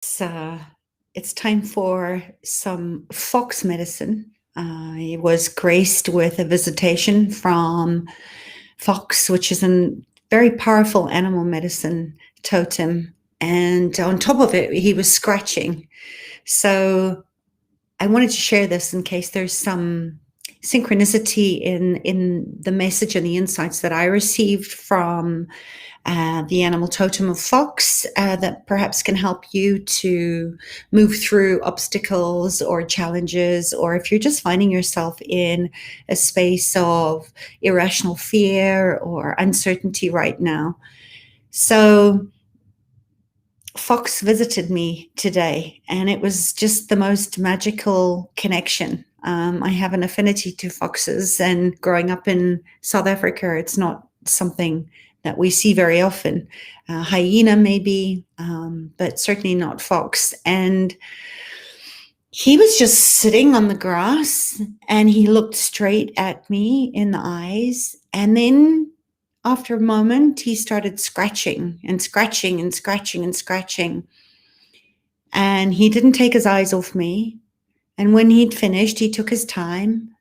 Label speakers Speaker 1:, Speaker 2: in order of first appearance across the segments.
Speaker 1: So it's time for some fox medicine. I was graced with a visitation from fox, which is a very powerful animal medicine totem. And on top of it, he was scratching. So I wanted to share this in case there's some synchronicity in the message and the insights that I received from the animal totem of fox that perhaps can help you to move through obstacles or challenges, or if you're just finding yourself in a space of irrational fear or uncertainty right now. So fox visited me today, and it was just the most magical connection. I have an affinity to foxes, and growing up in South Africa, it's not something that we see very often. Hyena maybe, but certainly not fox. And he was just sitting on the grass, and he looked straight at me in the eyes, and then after a moment, he started scratching and scratching and scratching and scratching. And he didn't take his eyes off me. And when he'd finished, he took his time.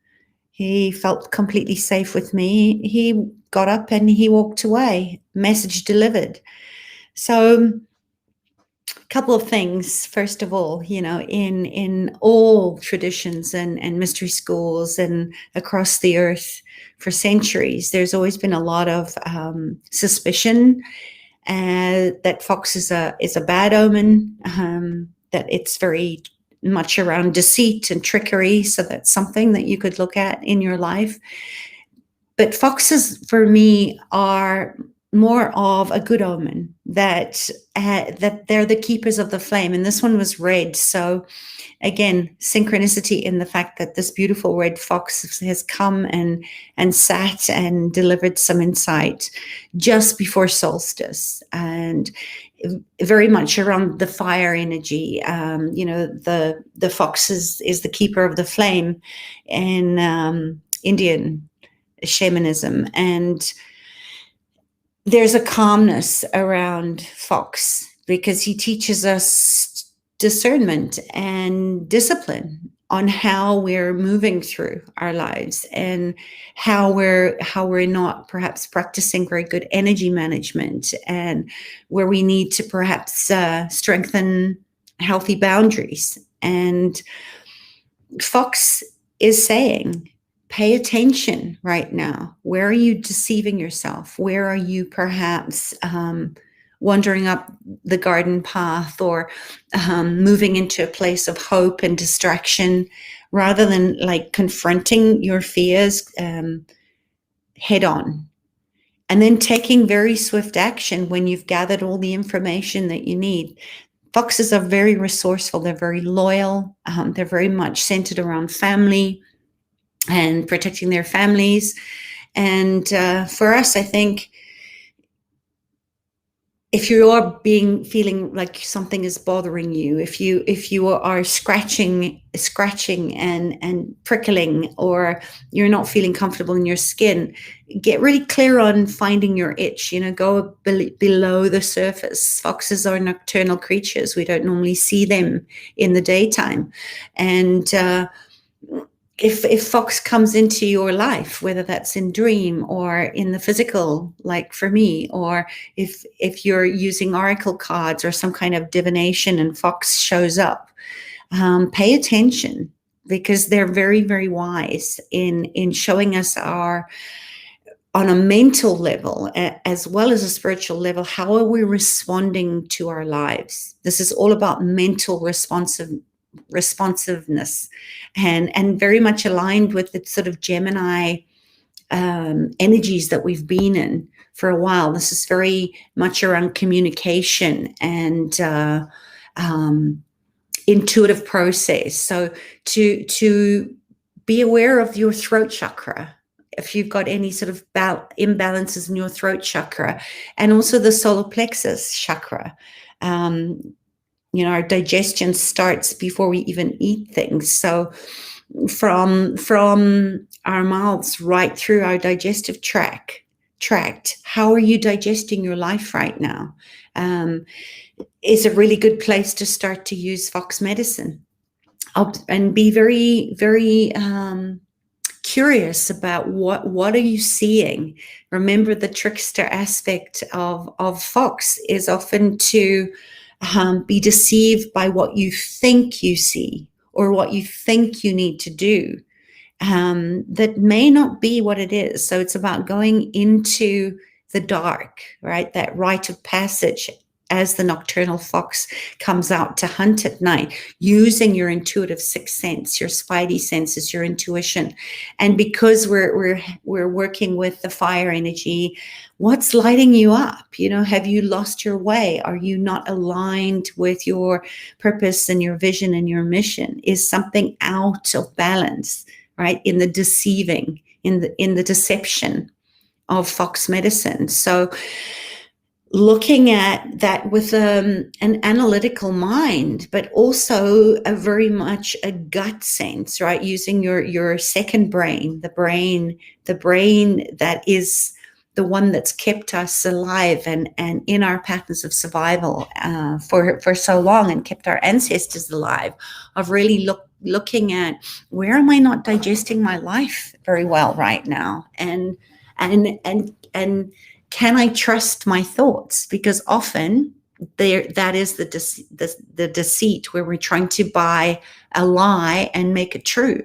Speaker 1: He felt completely safe with me. He got up and he walked away. Message delivered. So a couple of things. First of all, in all traditions and mystery schools and across the earth for centuries, there's always been a lot of suspicion that fox is a bad omen, that it's very much around deceit and trickery. So that's something that you could look at in your life. But foxes, for me, are more of a good omen, that they're the keepers of the flame. And this one was red. So again, synchronicity in the fact that this beautiful red fox has come and sat and delivered some insight just before solstice, and very much around the fire energy. The fox is the keeper of the flame in Indian shamanism, and there's a calmness around fox because he teaches us discernment and discipline on how we're moving through our lives, and how we're not perhaps practicing very good energy management, and where we need to perhaps strengthen healthy boundaries. And fox is saying, pay attention right now. Where are you deceiving yourself? Where are you perhaps wandering up the garden path, or moving into a place of hope and distraction, rather than like confronting your fears head on, and then taking very swift action when you've gathered all the information that you need. Foxes are very resourceful. They're very loyal. They're very much centered around family and protecting their families. And for us, I think, if you are feeling like something is bothering you, if you are scratching and prickling, or you're not feeling comfortable in your skin, get really clear on finding your itch. Go below the surface. Foxes are nocturnal creatures. We don't normally see them in the daytime, and if fox comes into your life, whether that's in dream or in the physical, like for me, or if you're using oracle cards or some kind of divination and fox shows up, pay attention, because they're very, very wise in showing us on a mental level as well as a spiritual level, how are we responding to our lives. This is all about mental responsiveness, and very much aligned with the sort of Gemini energies that we've been in for a while. This is very much around communication and intuitive process. So to be aware of your throat chakra, if you've got any sort of imbalances in your throat chakra, and also the solar plexus chakra. Our digestion starts before we even eat things. So from our mouths right through our digestive tract tracked? How are you digesting your life right now? Is a really good place to start to use fox medicine. And be very, very curious about what are you seeing. Remember, the trickster aspect of fox is often to be deceived by what you think you see or what you think you need to do. That may not be what it is. So it's about going into the dark, right? That rite of passage as the nocturnal fox comes out to hunt at night, using your intuitive sixth sense, your spidey senses, your intuition. And because we're working with the fire energy, what's lighting you up? Have you lost your way? Are you not aligned with your purpose and your vision and your mission? Is something out of balance, right? In the deceiving, in the deception of fox medicine. So looking at that with an analytical mind, but also a very much a gut sense, right? Using your second brain, the brain that is the one that's kept us alive and in our patterns of survival for so long, and kept our ancestors alive, of really looking at, where am I not digesting my life very well right now, and can I trust my thoughts? Because often that is the deceit, where we're trying to buy a lie and make it true,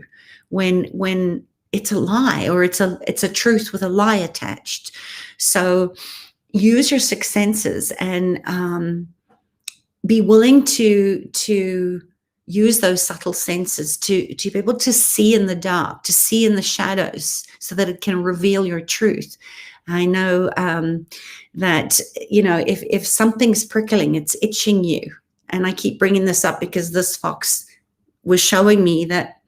Speaker 1: when it's a lie, or it's a truth with a lie attached. So use your six senses and be willing to use those subtle senses to be able to see in the dark, to see in the shadows, so that it can reveal your truth. I know that, if something's prickling, it's itching you. And I keep bringing this up because this fox was showing me that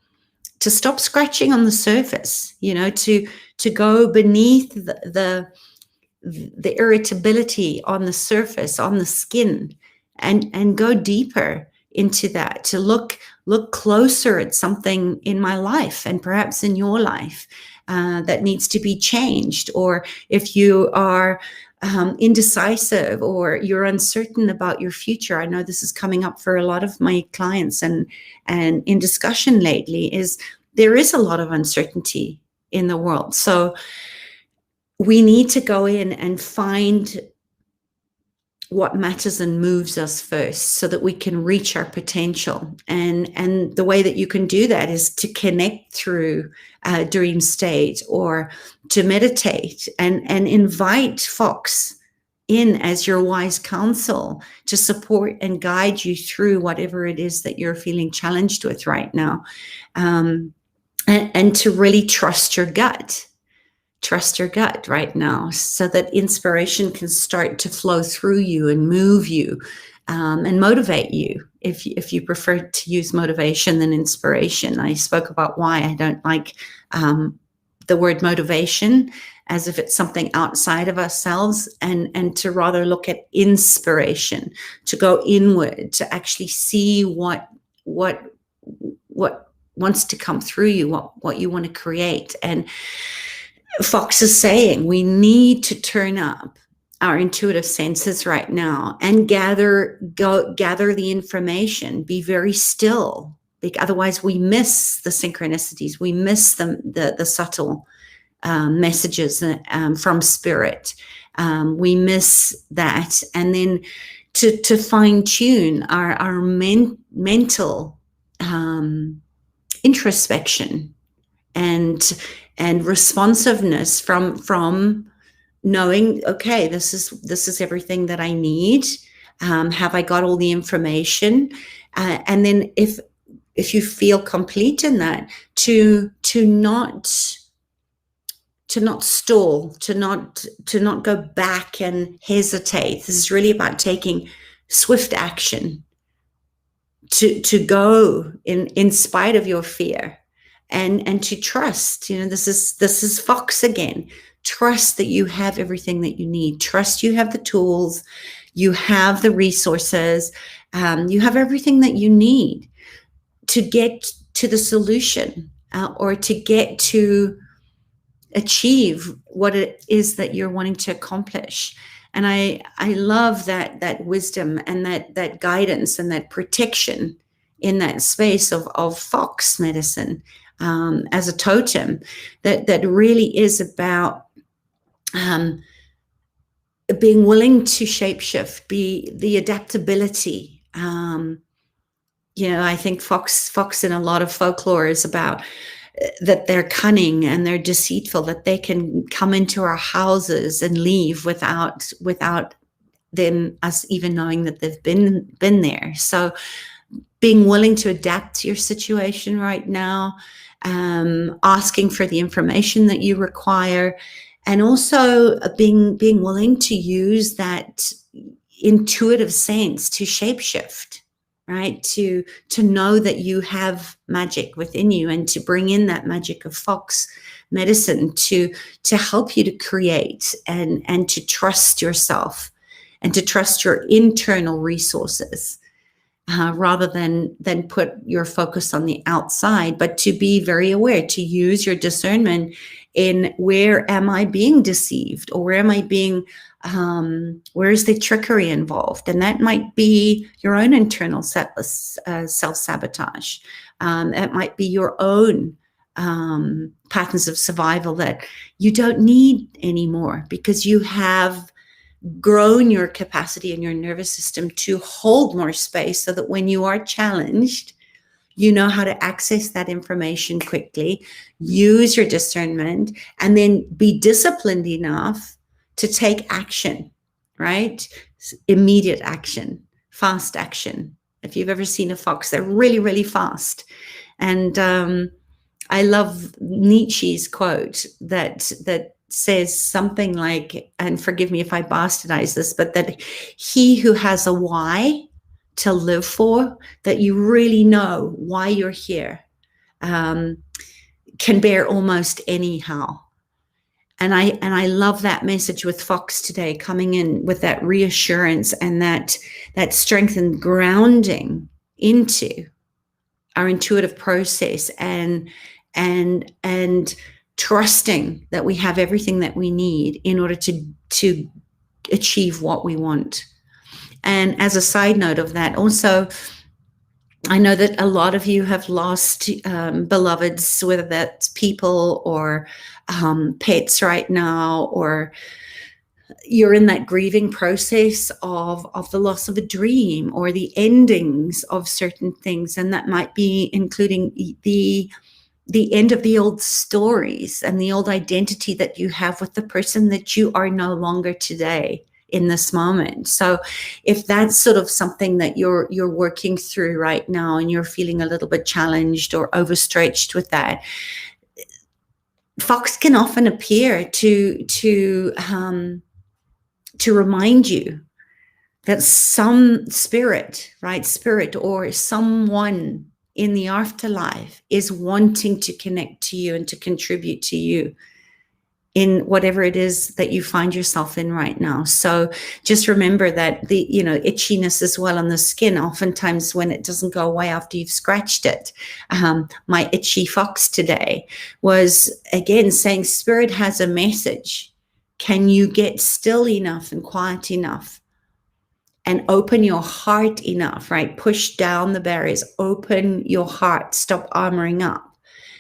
Speaker 1: to stop scratching on the surface, to go beneath the irritability on the surface, on the skin, and go deeper into that, to look closer at something in my life and perhaps in your life that needs to be changed. Or if you are indecisive, or you're uncertain about your future. I know this is coming up for a lot of my clients and in discussion lately, is there is a lot of uncertainty in the world. So we need to go in and find what matters and moves us first, so that we can reach our potential. And the way that you can do that is to connect through a dream state, or to meditate and invite fox in as your wise counsel to support and guide you through whatever it is that you're feeling challenged with right now. And to really trust your gut. Trust your gut right now, so that inspiration can start to flow through you and move you and motivate you, if you prefer to use motivation than inspiration. I spoke about why I don't like the word motivation, as if it's something outside of ourselves, and to rather look at inspiration, to go inward, to actually see what wants to come through you, what you want to create. And Fox is saying we need to turn up our intuitive senses right now and gather the information, be very still. Otherwise we miss the synchronicities, we miss the subtle messages from spirit. We miss that. And then to fine tune our mental introspection and responsiveness from knowing, okay, this is everything that I need. Have I got all the information? And then if you feel complete in that, to not stall, to not go back and hesitate. This is really about taking swift action, to go in spite of your fear. And to trust, this is Fox again. Trust that you have everything that you need. Trust you have the tools, you have the resources, you have everything that you need to get to the solution, or to get to achieve what it is that you're wanting to accomplish. And I love that wisdom and that guidance and that protection in that space of fox medicine, as a totem that really is about being willing to shapeshift, be the adaptability. I think fox in a lot of folklore is about that they're cunning and they're deceitful, that they can come into our houses and leave without them us even knowing that they've been there. So being willing to adapt to your situation right now, asking for the information that you require, and also being willing to use that intuitive sense to shapeshift, right? To know that you have magic within you, and to bring in that magic of fox medicine to help you to create and to trust yourself and to trust your internal resources, rather than put your focus on the outside, but to be very aware, to use your discernment in where am I being deceived, or where am I being where is the trickery involved? And that might be your own internal self-sabotage. It might be your own patterns of survival that you don't need anymore, because you have grown your capacity in your nervous system to hold more space, so that when you are challenged, you know how to access that information quickly, use your discernment, and then be disciplined enough to take action, right? Immediate action, fast action. If you've ever seen a fox, they're really, really fast. And I love Nietzsche's quote that says something like, and forgive me if I bastardize this, but that he who has a why to live for, that you really know why you're here, can bear almost anyhow. And I love that message with Fox today, coming in with that reassurance and that strength and grounding into our intuitive process, and trusting that we have everything that we need in order to achieve what we want. And as a side note of that, also, I know that a lot of you have lost beloveds, whether that's people or pets right now, or you're in that grieving process of the loss of a dream or the endings of certain things. And that might be including the end of the old stories and the old identity that you have with the person that you are no longer today in this moment. So if that's sort of something that you're working through right now, and you're feeling a little bit challenged or overstretched with that, Fox can often appear to remind you that some spirit or someone in the afterlife is wanting to connect to you and to contribute to you in whatever it is that you find yourself in right now. So just remember that the itchiness as well on the skin, oftentimes when it doesn't go away after you've scratched it. My itchy fox today was, again, saying spirit has a message. Can you get still enough and quiet enough and open your heart enough, right? Push down the barriers, open your heart, stop armoring up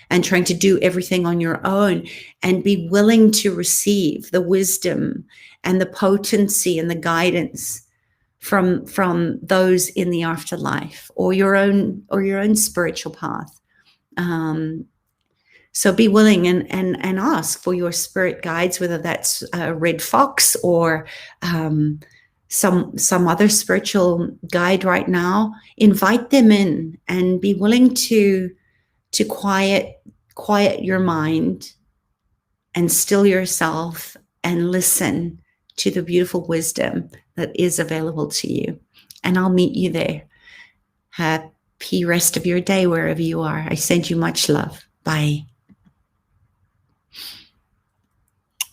Speaker 1: and trying to do everything on your own, and be willing to receive the wisdom and the potency and the guidance from those in the afterlife, or your own spiritual path. So be willing and ask for your spirit guides, whether that's a red fox or some other spiritual guide right now. Invite them in and be willing to quiet your mind and still yourself and listen to the beautiful wisdom that is available to you. And I'll meet you there. Happy rest of your day wherever you are. I send you much love. Bye.